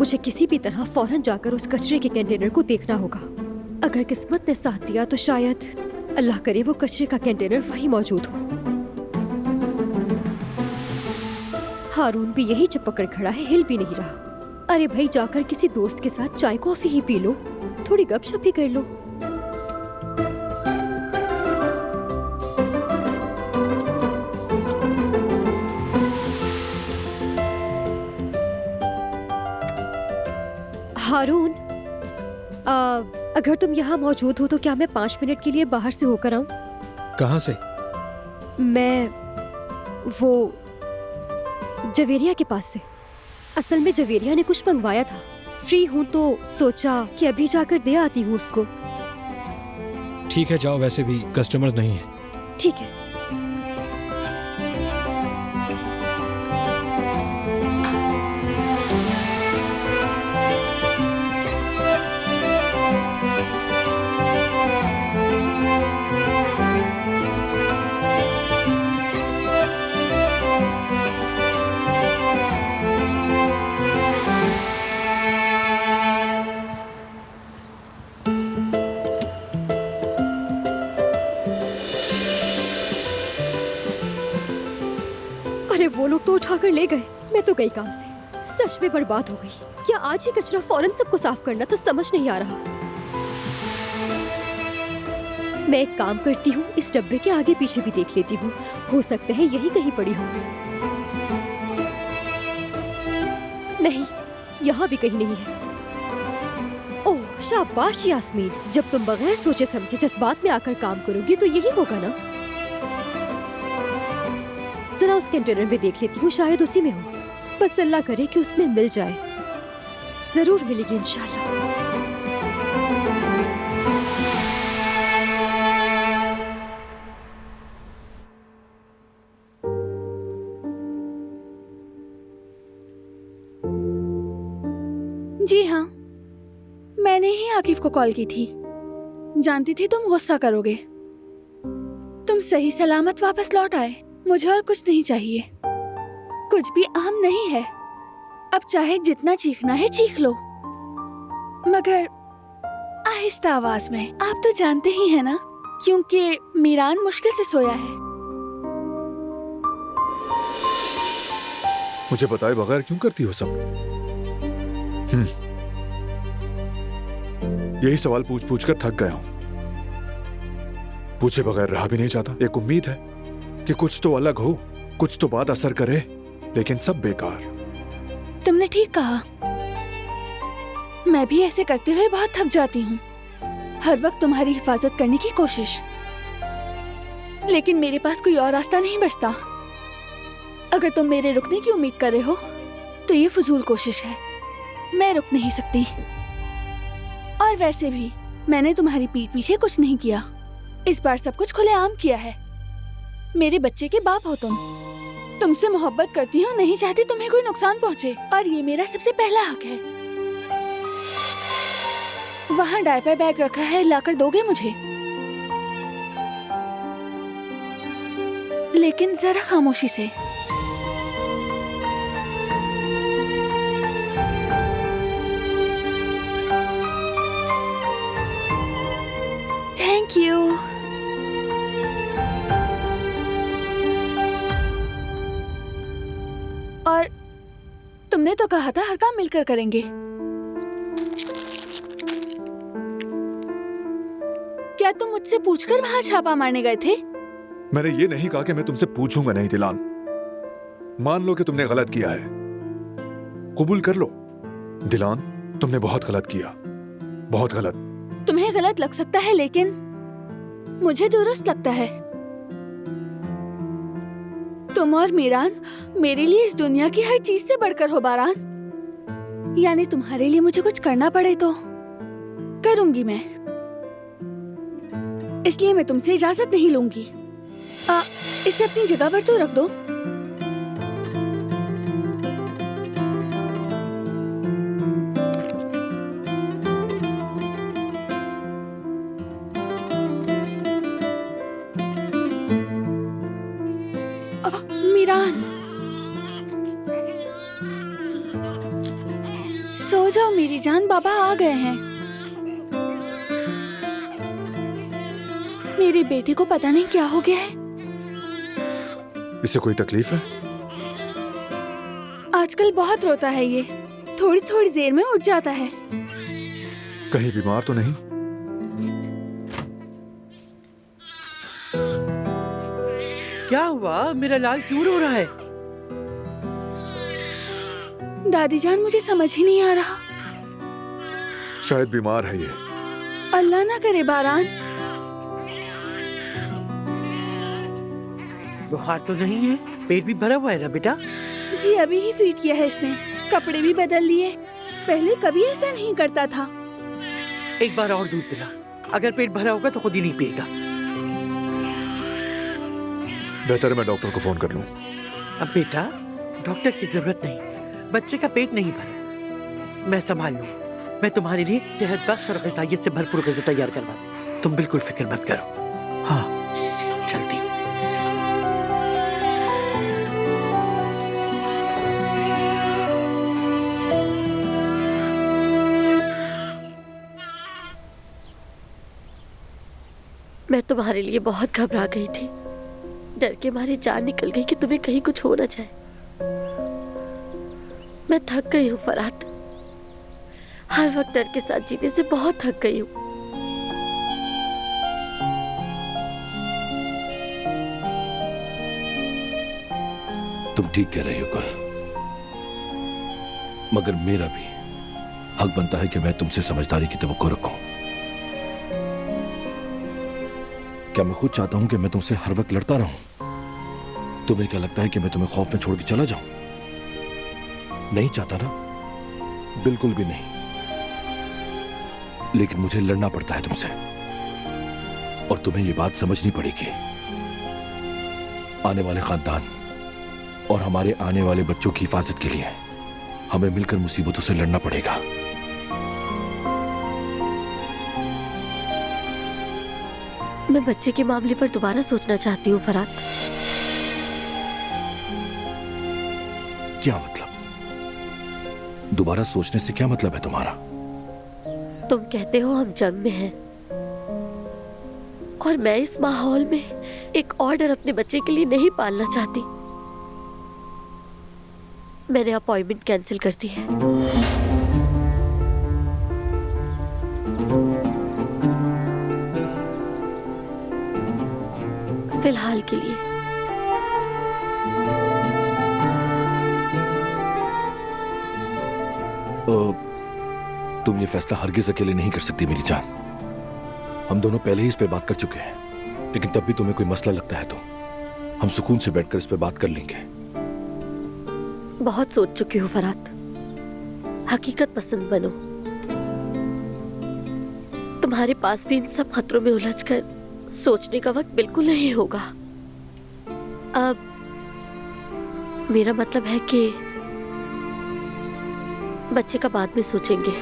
मुझे किसी भी तरह फौरन जाकर उस कचरे के कंटेनर को देखना होगा। अगर किस्मत ने साथ दिया तो शायद, अल्लाह करे, वो कचरे का कंटेनर वहीं मौजूद हो। हारून भी यही चुप पकड़ खड़ा है, हिल भी नहीं रहा। अरे भाई, जाकर किसी दोस्त के साथ चाय कॉफी ही पी लो, थोड़ी गपशप भी कर लो। हारून, अगर तुम यहाँ मौजूद हो तो क्या मैं 5 मिनट के लिए बाहर से होकर आऊं? कहाँ से? मैं वो जवेरिया के पास से। असल में जवेरिया ने कुछ मंगवाया था। फ्री हूँ तो सोचा कि अभी जाकर दे आती हूँ उसको। ठीक है, जाओ, वैसे भी कस्टमर नहीं है। ठीक है। अरे वो लोग तो उठाकर ले गए, मैं तो गई काम से। सच में बर्बाद हो गई। क्या आज ही कचरा फौरन सबको साफ करना था? समझ नहीं आ रहा। मैं एक काम करती हूँ, इस डब्बे के आगे पीछे भी देख लेती हूँ, हो सकता है यही कहीं पड़ी हो। नहीं, यहाँ भी कहीं नहीं है। ओह शाबाश यास्मीन, जब तुम बगैर सोचे समझे जज्बात में आकर काम करोगी तो यही होगा ना। जरा उस कंटेनर में देख लेती हूँ, शायद उसी में हो। बस अल्लाह करे कि उसमें मिल जाए। जरूर मिलेगी इंशाल्लाह। जी हाँ, मैंने ही आकिफ को कॉल की थी। जानती थी तुम गुस्सा करोगे। तुम सही सलामत वापस लौट आए। मुझे और कुछ नहीं चाहिए। कुछ भी अहम नहीं है। अब चाहे जितना चीखना है चीख लो, मगर आहिस्ता आवाज में। आप तो जानते ही हैं ना, क्योंकि मीरान मुश्किल से सोया है। मुझे बताए बगैर क्यों करती हो सब? यही सवाल पूछ पूछ कर थक गया हूं। पूछे बगैर रहा भी नहीं जाता। एक उम्मीद है कि कुछ तो अलग हो, कुछ तो बात असर करे, लेकिन सब बेकार। तुमने ठीक कहा। मैं भी ऐसे करते हुए बहुत थक जाती हूँ। हर वक्त तुम्हारी हिफाजत करने की कोशिश, लेकिन मेरे पास कोई और रास्ता नहीं बचता। अगर तुम मेरे रुकने की उम्मीद कर रहे हो तो ये फजूल कोशिश है। मैं रुक नहीं सकती। और वैसे भी मैंने तुम्हारी पीठ पीछे कुछ नहीं किया। इस बार सब कुछ खुलेआम किया है। मेरे बच्चे के बाप हो तुम। तुमसे मोहब्बत करती हूँ, नहीं चाहती तुम्हें कोई नुकसान पहुँचे, और ये मेरा सबसे पहला हक है। वहाँ डायपर बैग रखा है, लाकर दोगे मुझे? लेकिन जरा खामोशी से। Thank you. और तुमने तो कहा था हर काम मिलकर करेंगे। क्या तुम मुझसे पूछकर वहां छापा मारने गए थे? मैंने ये नहीं कहा कि मैं तुमसे पूछूंगा नहीं दिलान। मान लो कि तुमने गलत किया है, कबूल कर लो। दिलान, तुमने बहुत गलत किया, बहुत गलत। तुम्हें गलत लग सकता है, लेकिन मुझे दुरुस्त लगता है। तुम और मीरान मेरे लिए इस दुनिया की हर चीज से बढ़कर हो बारान। यानी तुम्हारे लिए मुझे कुछ करना पड़े तो करूंगी मैं। इसलिए मैं तुमसे इजाजत नहीं लूंगी। इसे अपनी जगह पर तो रख दो। मीरान, सो जाओ मेरी जान, बाबा आ गए हैं। मेरे बेटे को पता नहीं क्या हो गया है। इसे कोई तकलीफ है? आजकल बहुत रोता है ये, थोड़ी थोड़ी देर में उठ जाता है। कहीं बीमार तो नहीं? क्या हुआ? मेरा लाल क्यों रो रहा है? दादी जान, मुझे समझ ही नहीं आ रहा। शायद बीमार है ये। अल्लाह ना करे बारान। बुखार तो नहीं है? पेट भी भरा हुआ है ना बेटा? जी अभी ही फीड किया है इसने, कपड़े भी बदल लिए। पहले कभी ऐसा नहीं करता था। एक बार और दूध पिला, अगर पेट भरा होगा तो खुद ही नहीं पिएगा। बेहतर है मैं डॉक्टर को फोन कर लूं। अब बेटा डॉक्टर की जरूरत नहीं, बच्चे का पेट नहीं भरा, मैं संभाल लूं। मैं तुम्हारे लिए सेहत बख्श और ग़िज़ाइयत से भरपूर ग़िज़ा तैयार करवाती, तुम बिल्कुल फिक्र मत करो। हाँ चलती हूँ। मैं तुम्हारे लिए बहुत घबरा गई थी, डर के मारे जान निकल गई कि तुम्हें कहीं कुछ हो ना जाए। मैं थक गई हूँ फरात, हर वक्त डर के साथ जीने से बहुत थक गई हूँ। तुम ठीक कह रही हो गुल, मगर मेरा भी हक बनता है कि मैं तुमसे समझदारी की तवक्को रखूं। क्या मैं खुद चाहता हूं कि मैं तुमसे हर वक्त लड़ता रहूं? तुम्हें क्या लगता है कि मैं तुम्हें खौफ में छोड़ के चला जाऊं? नहीं चाहता ना, बिल्कुल भी नहीं। लेकिन मुझे लड़ना पड़ता है तुमसे, और तुम्हें यह बात समझनी पड़ेगी। आने वाले खानदान और हमारे आने वाले बच्चों की हिफाजत के लिए हमें मिलकर मुसीबतों से लड़ना पड़ेगा। मैं बच्चे के मामले पर दोबारा सोचना चाहती हूँ फरात। क्या मतलब? दोबारा सोचने से क्या मतलब है तुम्हारा? तुम कहते हो हम जंग में हैं, और मैं इस माहौल में एक और डर अपने बच्चे के लिए नहीं पालना चाहती। मैंने अपॉइंटमेंट कैंसिल कर दी है। फिलहाल के लिए। तुम ये फैसला हरगिज अकेले नहीं कर सकती मेरी जान। हम दोनों पहले ही इस पे बात कर चुके हैं, लेकिन तब भी तुम्हें कोई मसला लगता है तो हम सुकून से बैठकर इस पे बात कर लेंगे। बहुत सोच चुकी हूँ फरात, हकीकत पसंद बनो। तुम्हारे पास भी इन सब खतरों में उलझकर सोचने का वक्त बिल्कुल नहीं होगा। अब मेरा मतलब है कि बच्चे का बाद में सोचेंगे।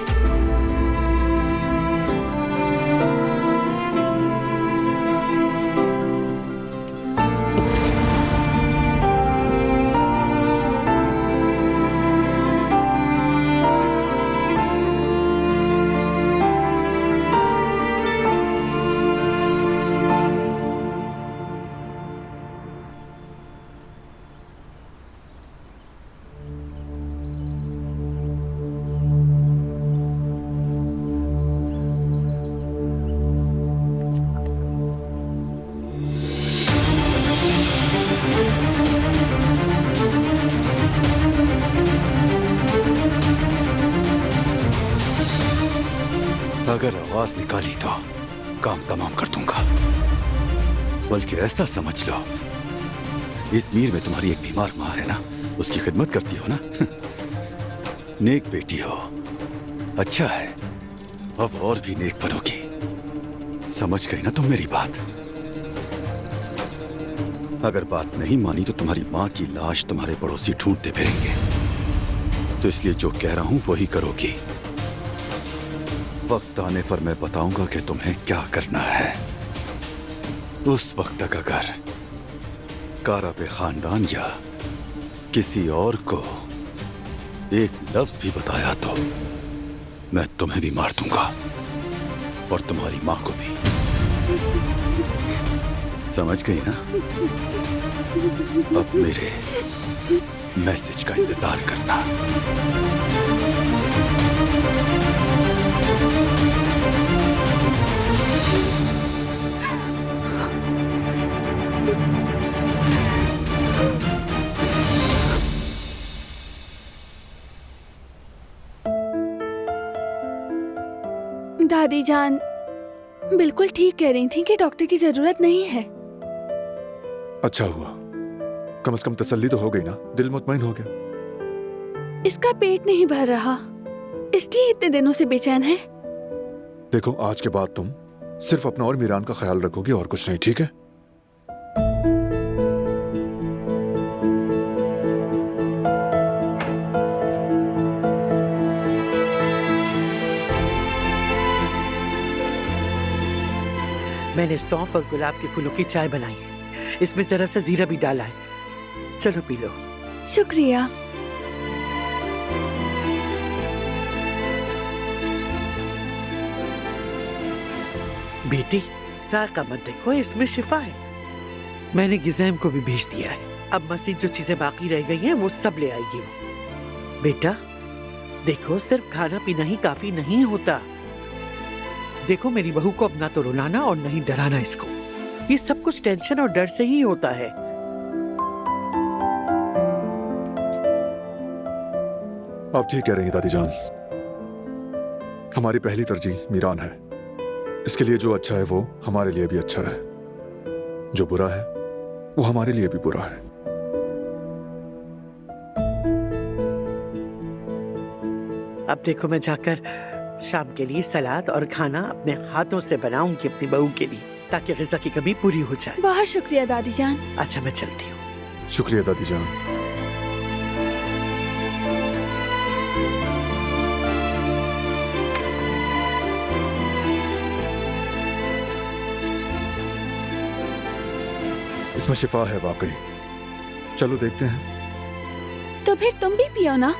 अगर आवाज निकाली तो काम तमाम कर दूंगा। बल्कि ऐसा समझ लो, इस मीर में तुम्हारी एक बीमार माँ है ना, उसकी खिदमत करती हो ना। नेक बेटी हो, अच्छा है। अब और भी नेक बनोगी। समझ गई ना तुम मेरी बात? अगर बात नहीं मानी तो तुम्हारी माँ की लाश तुम्हारे पड़ोसी ढूंढते फिरेंगे। तो इसलिए जो कह रहा हूं वही करोगी। वक्त आने पर मैं बताऊंगा कि तुम्हें क्या करना है। उस वक्त तक अगर कारब खानदान या किसी और को एक लफ्ज भी बताया तो मैं तुम्हें भी मार दूंगा और तुम्हारी मां को भी। समझ गई ना? अब मेरे मैसेज का इंतजार करना। दादी जान बिल्कुल ठीक कह रही थी कि डॉक्टर की जरूरत नहीं है। अच्छा हुआ, कम से कम तसल्ली तो हो गई ना, दिल मुतमईन हो गया। इसका पेट नहीं भर रहा, इसलिए इतने दिनों से बेचैन है। देखो, आज के बाद तुम सिर्फ अपना और मीरान का ख्याल रखोगी और कुछ नहीं, ठीक है? मैंने सौंफ और गुलाब के फूलों की चाय बनाई है, इसमें जरा सा जीरा भी डाला है। चलो पी लो। शुक्रिया। बेटी, जायका मत देखो, इसमें शिफा है। मैंने गिज़ैम को भी भेज दिया है, अब मसीह जो चीजें बाकी रह गई हैं वो सब ले आएगी वो। बेटा देखो, सिर्फ खाना पीना ही काफी नहीं होता। देखो, मेरी बहू को अब ना तो रुलाना और नहीं डराना इसको। ये सब कुछ टेंशन और डर से ही होता है। आप ठीक कह रही हैं दादी जान, हमारी पहली तरजीह मीरान है। इसके लिए जो अच्छा है वो हमारे लिए भी अच्छा है, जो बुरा है वो हमारे लिए भी बुरा है। अब देखो, मैं जाकर शाम के लिए सलाद और खाना अपने हाथों से बनाऊंगी अपनी बहू के लिए, ताकि ग़िज़ा की कमी पूरी हो जाए। बहुत शुक्रिया दादी जान। अच्छा, मैं चलती हूँ। शुक्रिया दादी जान। इसमें शिफा है वाकई। चलो देखते हैं। तो फिर तुम भी पियो ना,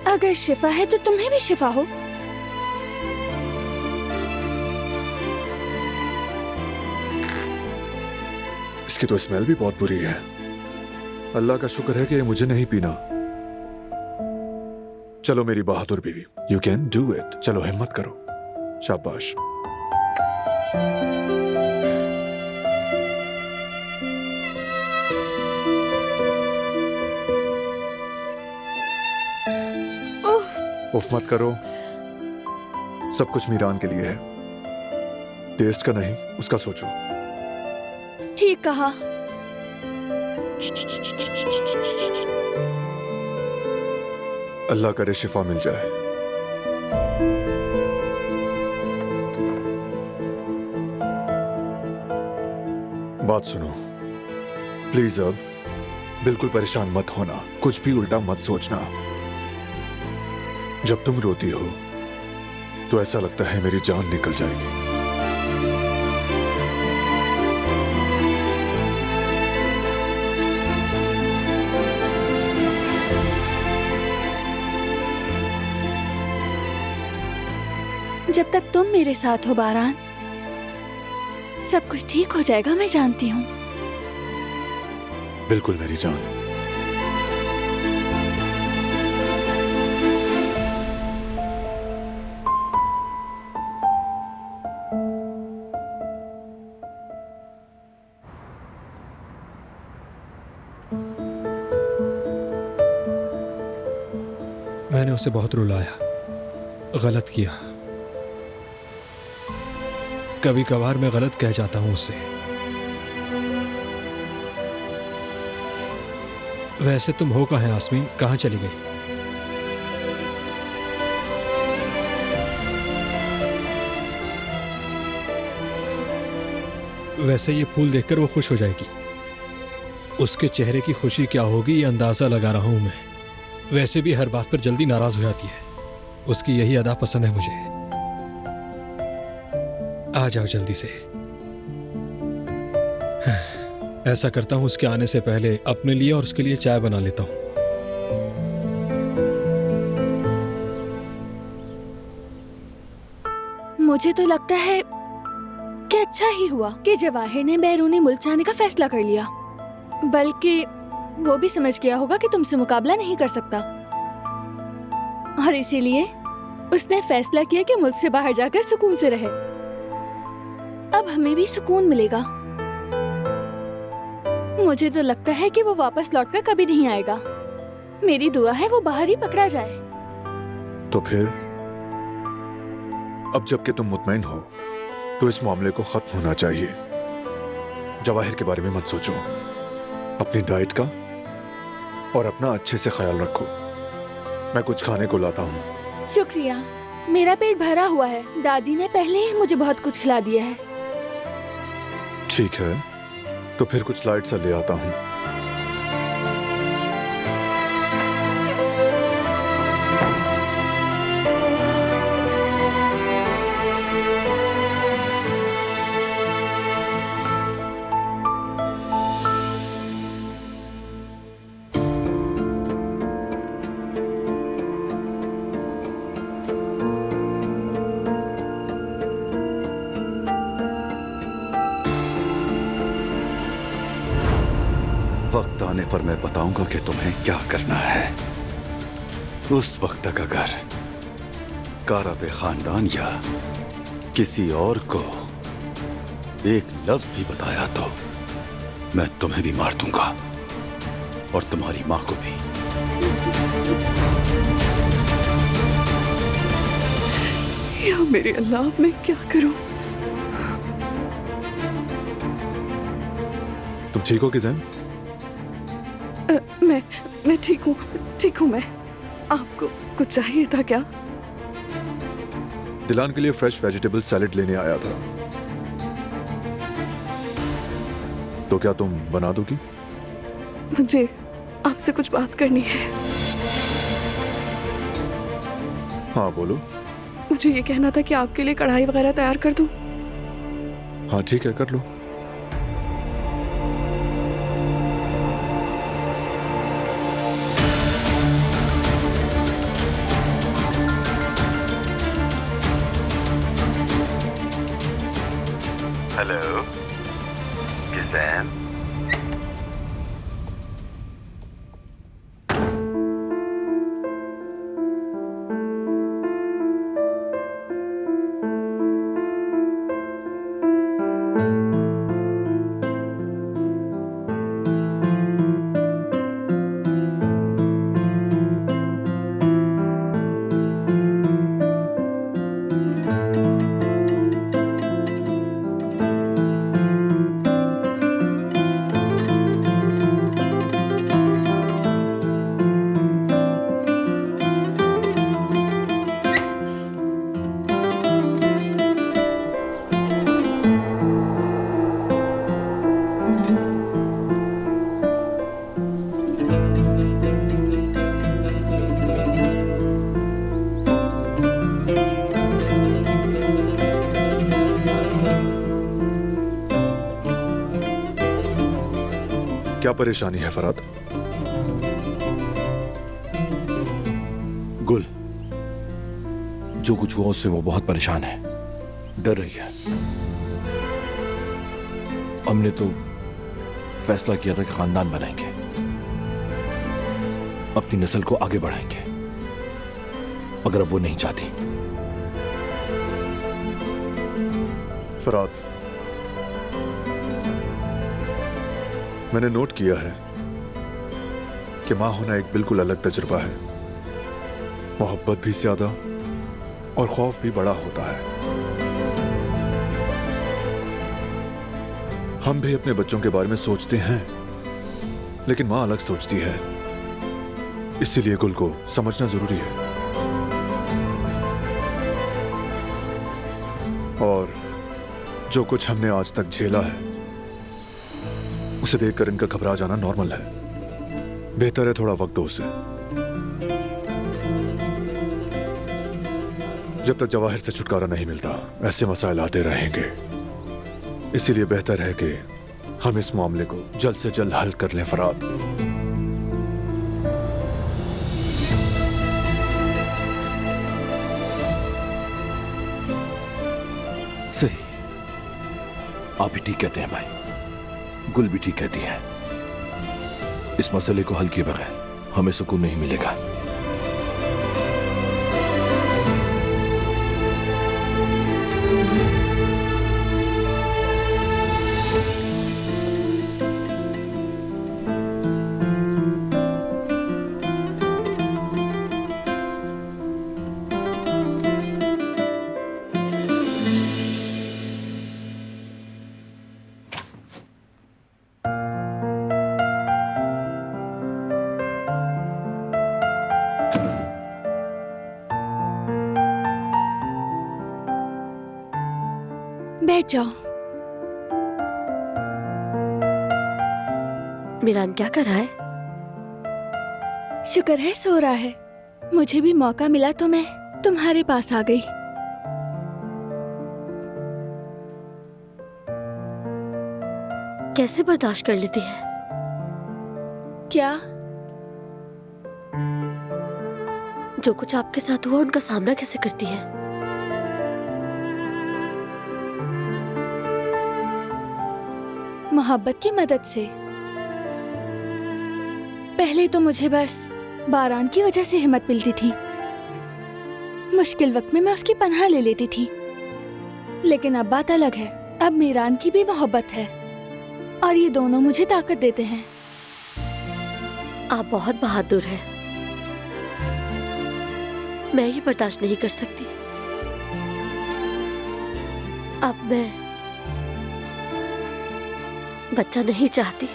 अगर शिफा है तो तुम्हें भी शिफा हो। इसकी तो स्मेल भी बहुत बुरी है। अल्लाह का शुक्र है कि ये मुझे नहीं पीना। चलो मेरी बहादुर बीवी, यू कैन डू इट। चलो हिम्मत करो, शाबाश। उफ मत करो, सब कुछ मीरान के लिए है। टेस्ट का नहीं, उसका सोचो। ठीक कहा। अल्लाह करे शिफा मिल जाए। बात सुनो प्लीज, अब बिल्कुल परेशान मत होना, कुछ भी उल्टा मत सोचना। जब तुम रोती हो तो ऐसा लगता है मेरी जान निकल जाएगी। जब तक तुम मेरे साथ हो बारान, सब कुछ ठीक हो जाएगा, मैं जानती हूँ। बिल्कुल मेरी जान। मैंने उसे बहुत रुलाया, गलत किया। कभी कभार मैं गलत कह जाता हूं उससे। वैसे तुम हो कहाँ आसमीन, कहाँ चली गई? वैसे ये फूल देखकर वो खुश हो जाएगी। उसके चेहरे की खुशी क्या होगी ये अंदाजा लगा रहा हूं मैं। वैसे भी हर बात पर जल्दी नाराज हो जाती है। उसकी यही अदा पसंद है मुझे। आ जाओ जल्दी से। ऐसा करता हूं, उसके आने से पहले अपने लिए और उसके लिए चाय बना लेता हूं। मुझे तो लगता है कि अच्छा ही हुआ कि जवाहिर ने बैरूनी मुल्क जाने का फैसला कर लिया। बल्कि वो भी समझ गया होगा कि तुमसे मुकाबला नहीं कर सकता, और इसीलिए उसने फैसला किया कि मुल्क से बाहर जाकर सुकून से रहे। अब हमें भी सुकून मिलेगा। मुझे तो लगता है कि वो वापस लौटकर कभी नहीं आएगा। मेरी दुआ है वो बाहर ही पकड़ा जाए। तो फिर अब जबकि तुम मुतमईन हो तो इस मामले को खत्म होना चाहिए। जवाहिर के बारे में मत सोचो, अपनी डाइट का और अपना अच्छे से ख्याल रखो। मैं कुछ खाने को लाता हूँ। शुक्रिया, मेरा पेट भरा हुआ है। दादी ने पहले ही मुझे बहुत कुछ खिला दिया है। ठीक है, तो फिर कुछ लाइट सा ले आता हूँ। वक्त आने पर मैं बताऊंगा कि तुम्हें क्या करना है। उस वक्त तक अगर कारब खानदान या किसी और को एक लफ्ज भी बताया तो मैं तुम्हें भी मार दूंगा और तुम्हारी मां को भी। या मेरे अल्लाह, मैं क्या करूं? तुम ठीक हो कि जैन? मैं ठीक हूँ मैं। आपको कुछ चाहिए था क्या? दिलान के लिए फ्रेश वेजिटेबल सैलेड लेने आया था। तो क्या तुम बना दोगी? मुझे आपसे कुछ बात करनी है। हाँ बोलो। मुझे ये कहना था कि आपके लिए कढ़ाई वगैरह तैयार कर दूं। हाँ ठीक है, कर लो। हेलो किसैन, क्या परेशानी है फराद? गुल, जो कुछ हुआ उससे वो बहुत परेशान है, डर रही है। हमने तो फैसला किया था कि खानदान बनाएंगे, अपनी नस्ल को आगे बढ़ाएंगे, मगर अब वो नहीं चाहती। फराद, मैंने नोट किया है कि मां होना एक बिल्कुल अलग तजुर्बा है। मोहब्बत भी ज्यादा और खौफ भी बड़ा होता है। हम भी अपने बच्चों के बारे में सोचते हैं, लेकिन मां अलग सोचती है। इसीलिए गुल को समझना जरूरी है। और जो कुछ हमने आज तक झेला है उसे देखकर इनका घबरा जाना नॉर्मल है। बेहतर है थोड़ा वक्त दो उसे। जब तक जवाहिर से छुटकारा नहीं मिलता ऐसे मसाइल आते रहेंगे। इसीलिए बेहतर है कि हम इस मामले को जल्द से जल्द हल कर लें फराद। सही, आप भी ठीक कहते हैं भाई, गुल भी ठीक कहती है। इस मसले को हल किए बगैर हमें सुकून नहीं मिलेगा। बैठ जाओ। मीरान क्या कर रहा है? शुक्र है सो रहा है। मुझे भी मौका मिला तो मैं तुम्हारे पास आ गई। कैसे बर्दाश्त कर लेती है? क्या? जो कुछ आपके साथ हुआ उनका सामना कैसे करती है? मोहब्बत की मदद से। पहले तो मुझे बस बारान की वजह से हिम्मत मिलती थी। मुश्किल वक्त में मैं उसकी पनाह ले लेती थी। लेकिन अब बात अलग है। अब मीरान की भी मोहब्बत है और ये दोनों मुझे ताकत देते हैं। आप बहुत बहादुर हैं। मैं ये बर्दाश्त नहीं कर सकती। अब मैं बच्चा नहीं चाहती।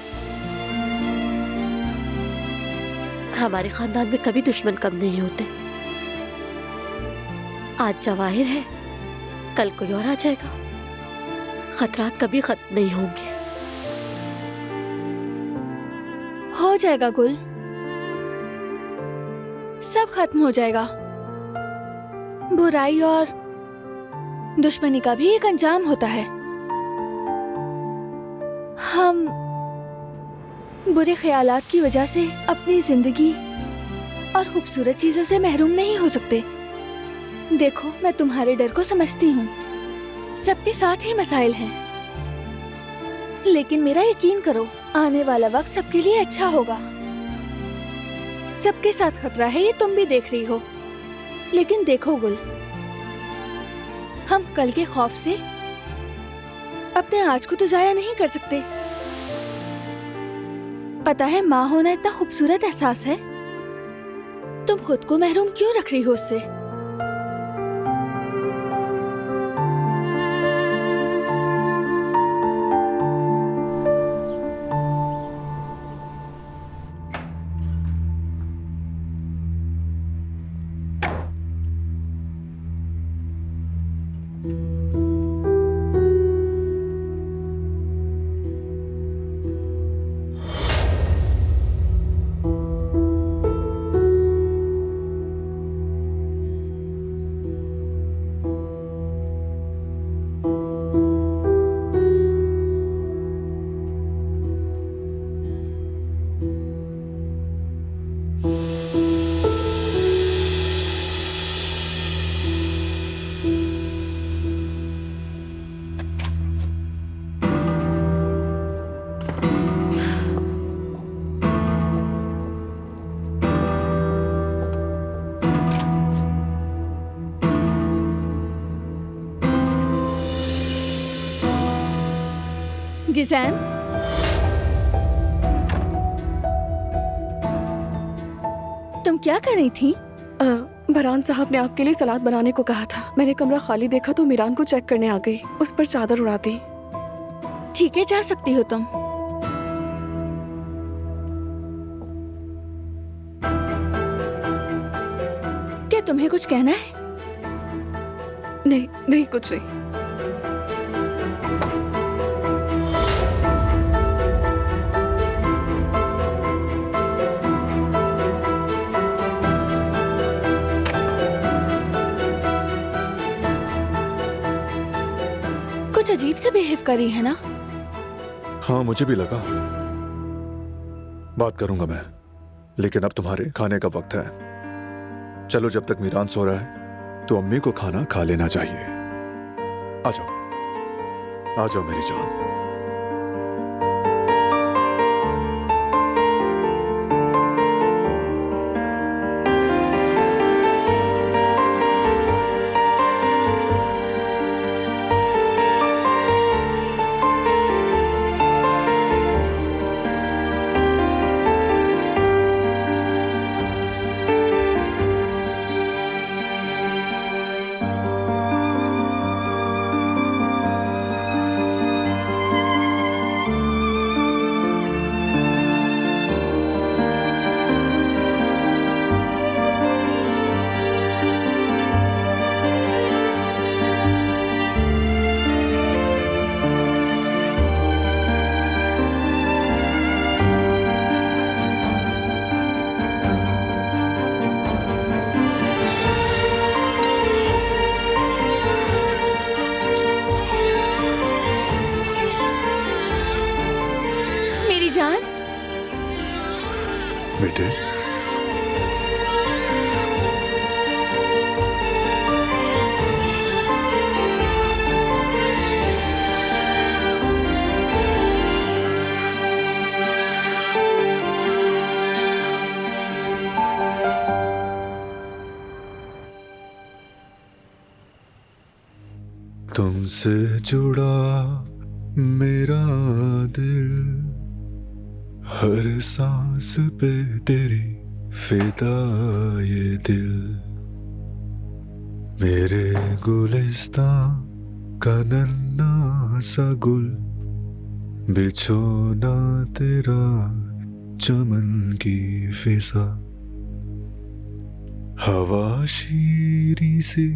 हमारे खानदान में कभी दुश्मन कम नहीं होते। आज जवाहिर है, कल कोई और आ जाएगा। खतरात कभी खत्म नहीं होंगे। हो जाएगा गुल, सब खत्म हो जाएगा। बुराई और दुश्मनी का भी एक अंजाम होता है। हम बुरे ख्यालात की वजह से अपनी जिंदगी और खूबसूरत चीजों से महरूम नहीं हो सकते। देखो, मैं तुम्हारे डर को समझती हूँ। सबके साथ ही मसाइल हैं, लेकिन मेरा यकीन करो, आने वाला वक्त सबके लिए अच्छा होगा। सबके साथ खतरा है, ये तुम भी देख रही हो। लेकिन देखो गुल, हम कल के खौफ से अपने आज को तो जाया नहीं कर सकते। पता है, माँ होना इतना खूबसूरत एहसास है। तुम खुद को महरूम क्यों रख रही हो उससे? गिज़ैन, तुम क्या कर रही थी? बरान साहब ने आपके लिए सलाद बनाने को कहा था। मैंने कमरा खाली देखा तो मीरान को चेक करने आ गई। उस पर चादर उड़ा दी। ठीक है, जा सकती हो तुम। क्या तुम्हें कुछ कहना है? नहीं नहीं, कुछ नहीं। कुछ अजीब से बिहेव करी है ना? हाँ, मुझे भी लगा। बात करूंगा मैं, लेकिन अब तुम्हारे खाने का वक्त है। चलो, जब तक मीरान सो रहा है तो अम्मी को खाना खा लेना चाहिए। आ जाओ। आ जाओ मेरी जान। मेरी जान, बेटे, तुमसे जुड़ा मेरा दिल, हर सांस पे तेरी फिदा ये दिल, मेरे गुलिस्तां का नन्हा सा गुल, बिछोना तेरा चमन की फिजा, हवा शीरी सी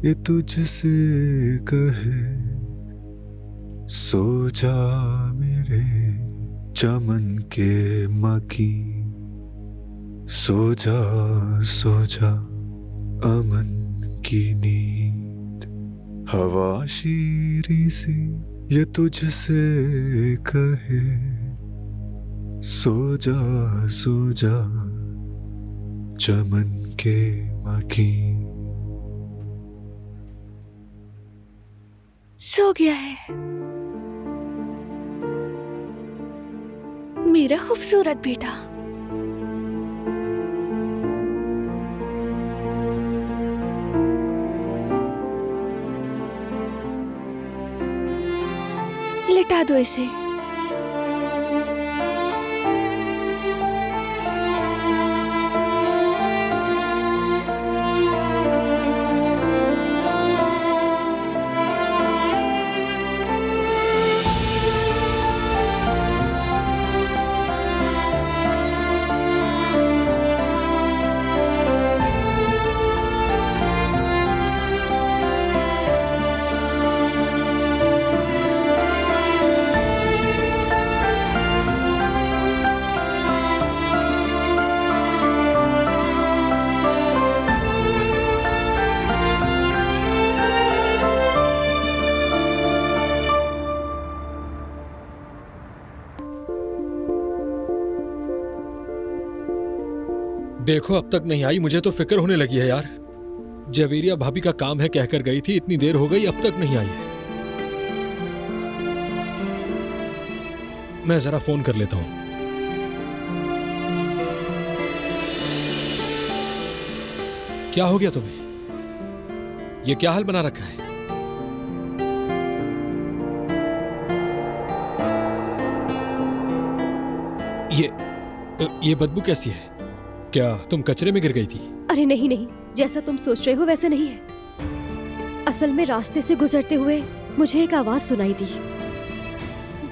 ये तुझसे कहे, सो जा मेरे चमन के मकी, सो जा अमन की नींद, हवा शीरी सी ये तुझसे कहे, सो जा चमन के मकी। सो गया है मेरा खूबसूरत बेटा। लिटा दो इसे। देखो अब तक नहीं आई, मुझे तो फिक्र होने लगी है यार। जवेरिया भाभी का काम है कहकर गई थी, इतनी देर हो गई अब तक नहीं आई है। मैं जरा फोन कर लेता हूं। क्या हो गया तुम्हें? ये क्या हाल बना रखा है? ये बदबू कैसी है? क्या तुम कचरे में गिर गई थी? अरे नहीं नहीं, जैसा तुम सोच रहे हो वैसा नहीं है। असल में रास्ते से गुजरते हुए मुझे एक आवाज सुनाई दी।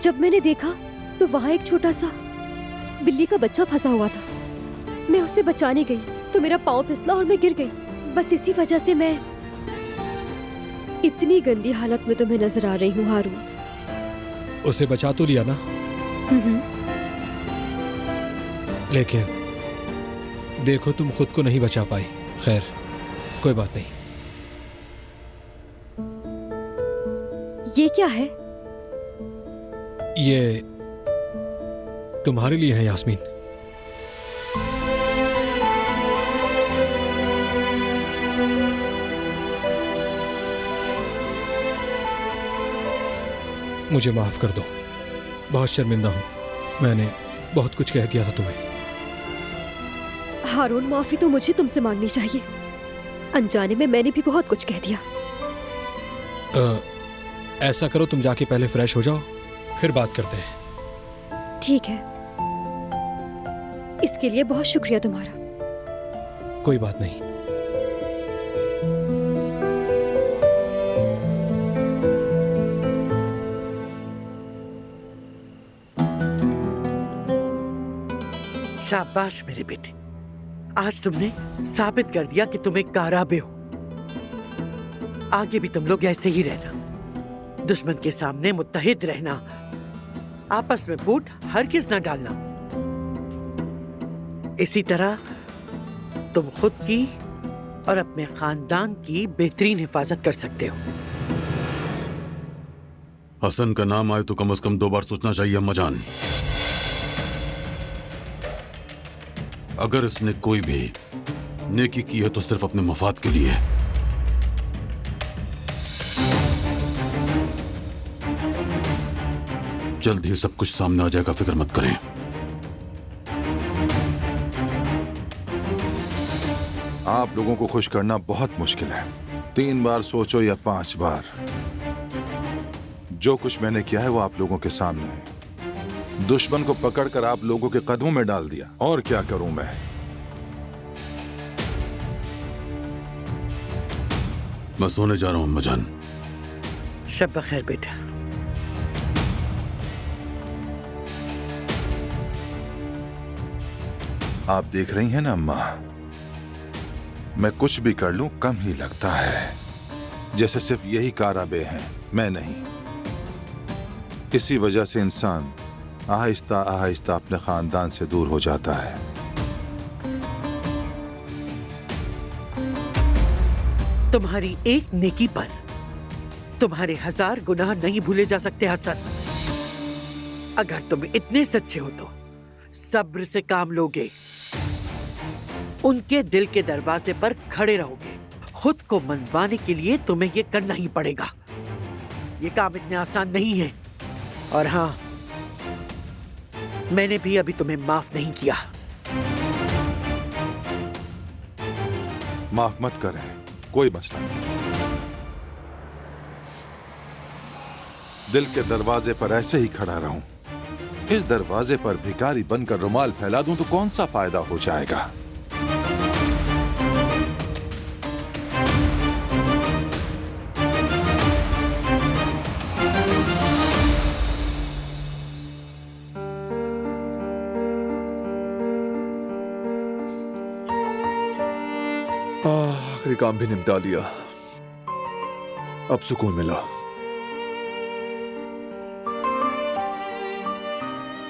जब मैंने देखा तो वहां एक छोटा सा बिल्ली का बच्चा फंसा हुआ था। मैं उसे बचाने गई तो मेरा पाँव फिसला और मैं गिर गई। बस इसी वजह से मैं इतनी गंदी हालत में तुम्हें नजर आ रही हूँ हारून। उसे बचा तो लिया ना? लेकिन देखो तुम खुद को नहीं बचा पाई। खैर कोई बात नहीं। ये क्या है? ये तुम्हारे लिए है यास्मीन। मुझे माफ कर दो, बहुत शर्मिंदा हूँ। मैंने बहुत कुछ कह दिया था तुम्हें। हारून, माफी तो मुझे तुमसे मांगनी चाहिए। अनजाने में मैंने भी बहुत कुछ कह दिया। ऐसा करो, तुम जाके पहले फ्रेश हो जाओ, फिर बात करते हैं। ठीक है, इसके लिए बहुत शुक्रिया तुम्हारा। कोई बात नहीं। शाबाश मेरे बेटे, आज तुमने साबित कर दिया कि तुम एक काराबे हो। आगे भी तुम लोग ऐसे ही रहना, दुश्मन के सामने मुत्तहिद रहना, आपस में फूट हरगिज न डालना। इसी तरह तुम खुद की और अपने खानदान की बेहतरीन हिफाजत कर सकते हो। हसन का नाम आए तो कम से कम 2 बार सोचना चाहिए अम्मा जान। अगर इसने कोई भी नेकी की है तो सिर्फ अपने मफाद के लिए। जल्द ही सब कुछ सामने आ जाएगा, फिक्र मत करें। आप लोगों को खुश करना बहुत मुश्किल है। 3 बार सोचो या 5 बार, जो कुछ मैंने किया है वो आप लोगों के सामने है। दुश्मन को पकड़कर आप लोगों के कदमों में डाल दिया, और क्या करूं मैं। मैं सोने जा रहा हूं अम्मा जान। शब बखैर बेटा। आप देख रही हैं ना अम्मा, मैं कुछ भी कर लूं कम ही लगता है, जैसे सिर्फ यही काराबे हैं, मैं नहीं। इसी वजह से इंसान आहिस्ता आहिस्ता अपने खानदान से दूर हो जाता है। तुम्हारी एक नेकी पर तुम्हारे 1000 गुनाह नहीं भूले जा सकते हसन। अगर तुम इतने सच्चे हो तो सब्र से काम लोगे, उनके दिल के दरवाजे पर खड़े रहोगे। खुद को मनवाने के लिए तुम्हें यह करना ही पड़ेगा। यह काम इतने आसान नहीं है। और हाँ, मैंने भी अभी तुम्हें माफ नहीं किया। माफ मत करें, कोई मसला नहीं। दिल के दरवाजे पर ऐसे ही खड़ा रहूं। इस दरवाजे पर भिखारी बनकर रुमाल फैला दूं तो कौन सा फायदा हो जाएगा। आखिरी काम भी निपटा लिया, अब सुकून मिला।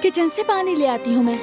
किचन से पानी ले आती हूँ मैं।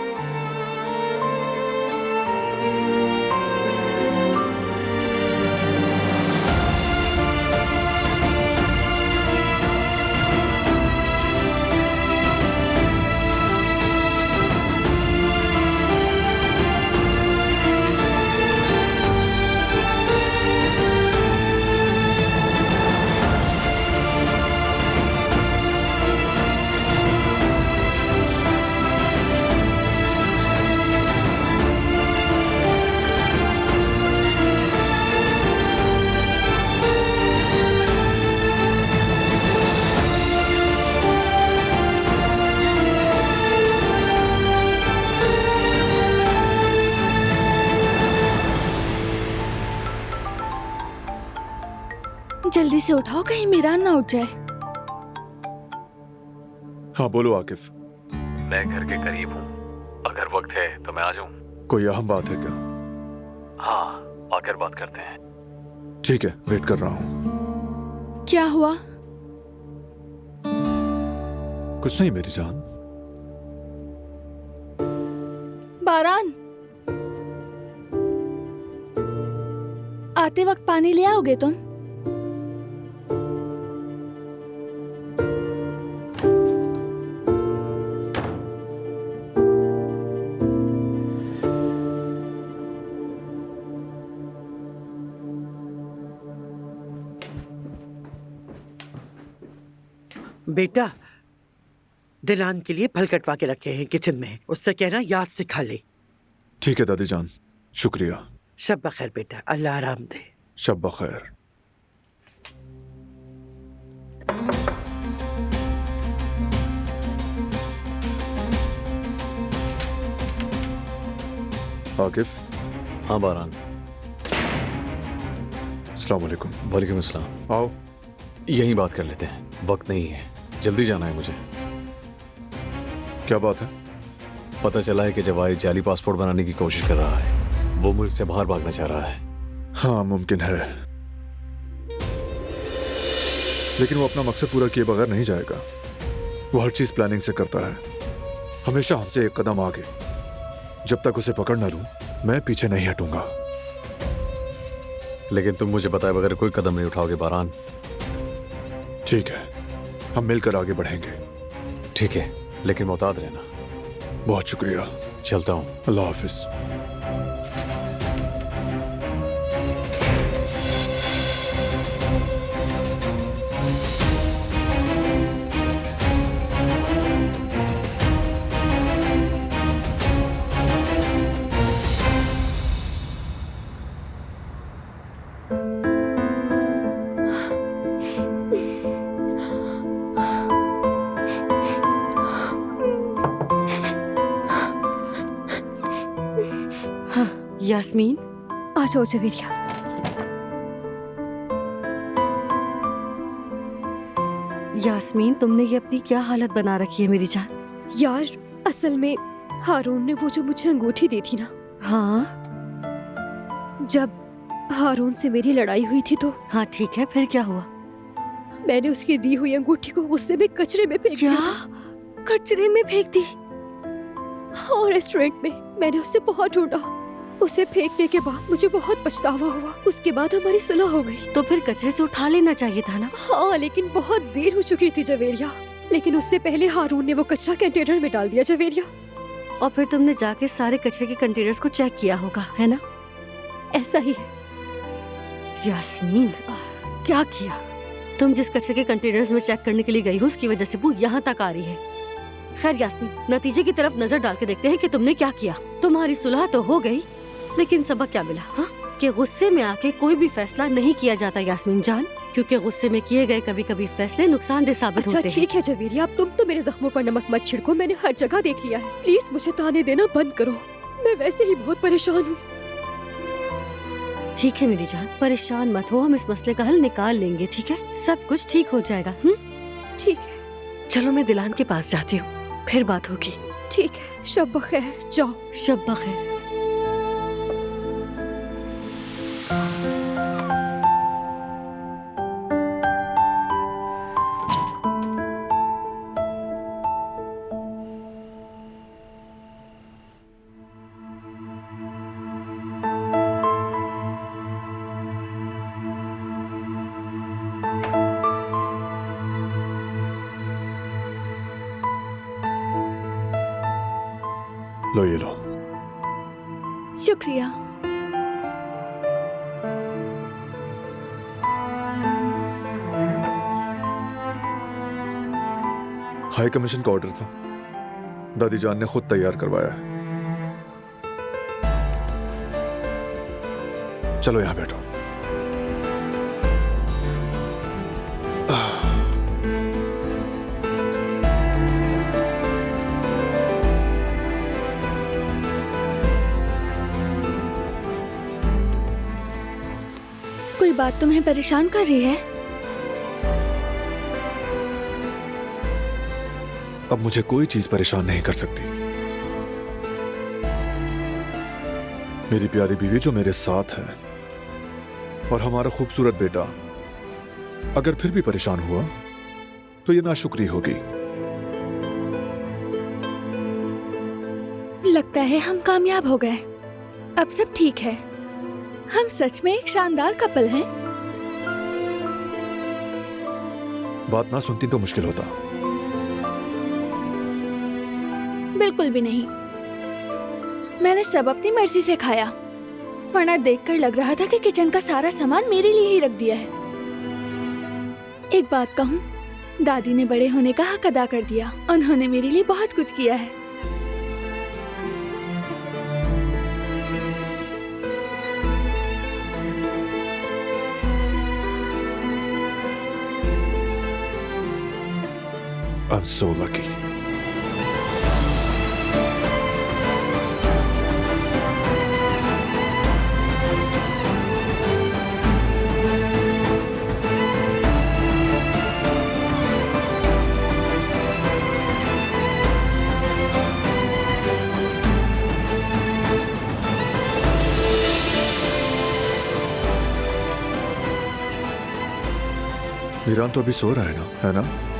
जल्दी से उठाओ, कहीं मीरान ना उठ जाए। हाँ बोलो आकिफ। मैं घर के करीब हूँ, अगर वक्त है तो मैं आ जाऊँ। कोई अहम बात है क्या? हाँ, आकर बात करते हैं। ठीक है, वेट कर रहा हूँ। क्या हुआ? कुछ नहीं मेरी जान। बारान, आते वक्त पानी ले आओगे तुम? बेटा, दिलान के लिए फल कटवा के रखे हैं किचन में, उससे कहना याद से खा ले। ठीक है दादी जान, शुक्रिया। शब बखैर बेटा, अल्लाह आराम दे। शब बखैर। आकिफ। हाँ बारान। अस्सलाम वालेकुम। वालेकुम अस्सलाम। आओ। यहीं बात कर लेते हैं, वक्त नहीं है, जल्दी जाना है मुझे। क्या बात है? पता चला है कि जवाहिर जाली पासपोर्ट बनाने की कोशिश कर रहा है। वो मुल्क से बाहर भागना चाह रहा है। हाँ मुमकिन है, लेकिन वो अपना मकसद पूरा किए बगैर नहीं जाएगा। वो हर चीज प्लानिंग से करता है, हमेशा हमसे एक कदम आगे। जब तक उसे पकड़ न लूं, मैं पीछे नहीं हटूंगा। लेकिन तुम मुझे बताए बगैर कोई कदम नहीं उठाओगे बारान। ठीक है, हम मिलकर आगे बढ़ेंगे। ठीक है, लेकिन मुताद रहना। बहुत शुक्रिया। चलता हूँ। अल्लाह हाफिज। यास्मीन, आ जाओ जवेरिया। यास्मीन, तुमने ये अपनी क्या हालत बना रखी है मेरी जान? यार असल में हारून ने वो जो मुझे अंगूठी दी थी ना, हाँ जब हारून से मेरी लड़ाई हुई थी तो हाँ ठीक है, फिर क्या हुआ? मैंने उसकी दी हुई अंगूठी को गुस्से में कचरे में फेंक क्या? दिया था। कचरे में फेंक दी? और रेस्टोरेंट में मैंने उसे बहुत ढूंढा। उसे फेंकने के बाद मुझे बहुत पछतावा हुआ। उसके बाद हमारी सुलह हो गई। तो फिर कचरे से उठा लेना चाहिए था ना। हाँ, लेकिन बहुत देर हो चुकी थी जवेरिया। लेकिन उससे पहले हारून ने वो कचरा कंटेनर में डाल दिया जवेरिया। और फिर तुमने जाके सारे कचरे के कंटेनर्स को चेक किया होगा, है ना? ऐसा ही है। यास्मीन, क्या किया? तुम जिस कचरे के कंटेनर्स में चेक करने के लिए गई हो, उसकी वजह से वो यहाँ तक आ रही है। खैर यास्मीन, नतीजे की तरफ नजर डाल के देखते हैं कि तुमने क्या किया। तुम्हारी सुलह तो हो गई, लेकिन सबक क्या मिला? हाँ, कि गुस्से में आके कोई भी फैसला नहीं किया जाता यास्मीन जान, क्योंकि गुस्से में किए गए कभी कभी फैसले नुकसानदेह साबित होते हैं। अच्छा ठीक है जवेरिया, अब तुम तो मेरे जख्मों पर नमक मत छिड़को। मैंने हर जगह देख लिया है। प्लीज मुझे ताने देना बंद करो। मैं वैसे ही बहुत परेशान हूँ। ठीक है मेरी जान, परेशान मत हो, हम इस मसले का हल निकाल लेंगे, ठीक है? सब कुछ ठीक हो जाएगा। ठीक है, चलो मैं दिलान के पास जाती हूँ, फिर बात होगी। ठीक है, शब बखैर। जाओ। शब बखैर। लो ये लो। शुक्रिया। हाई कमीशन का ऑर्डर था, दादी जान ने खुद तैयार करवाया है। चलो यहां बैठो। कोई बात तुम्हें परेशान कर रही है? अब मुझे कोई चीज परेशान नहीं कर सकती। मेरी प्यारी बीवी जो मेरे साथ है और हमारा खूबसूरत बेटा अगर फिर भी परेशान हुआ तो ये नाशुक्री होगी। लगता है हम कामयाब हो गए। अब सब ठीक है। हम सच में एक शानदार कपल हैं। बात ना सुनती तो मुश्किल होता। बिल्कुल भी नहीं। मैंने सब अपनी मर्जी से खाया, वरना देखकर लग रहा था कि किचन का सारा सामान मेरे लिए ही रख दिया है। एक बात कहूँ, दादी ने बड़े होने का हक अदा कर दिया। उन्होंने मेरे लिए बहुत कुछ किया है। I'm so lucky. मीरान तो अभी सो रहा है ना, है ना?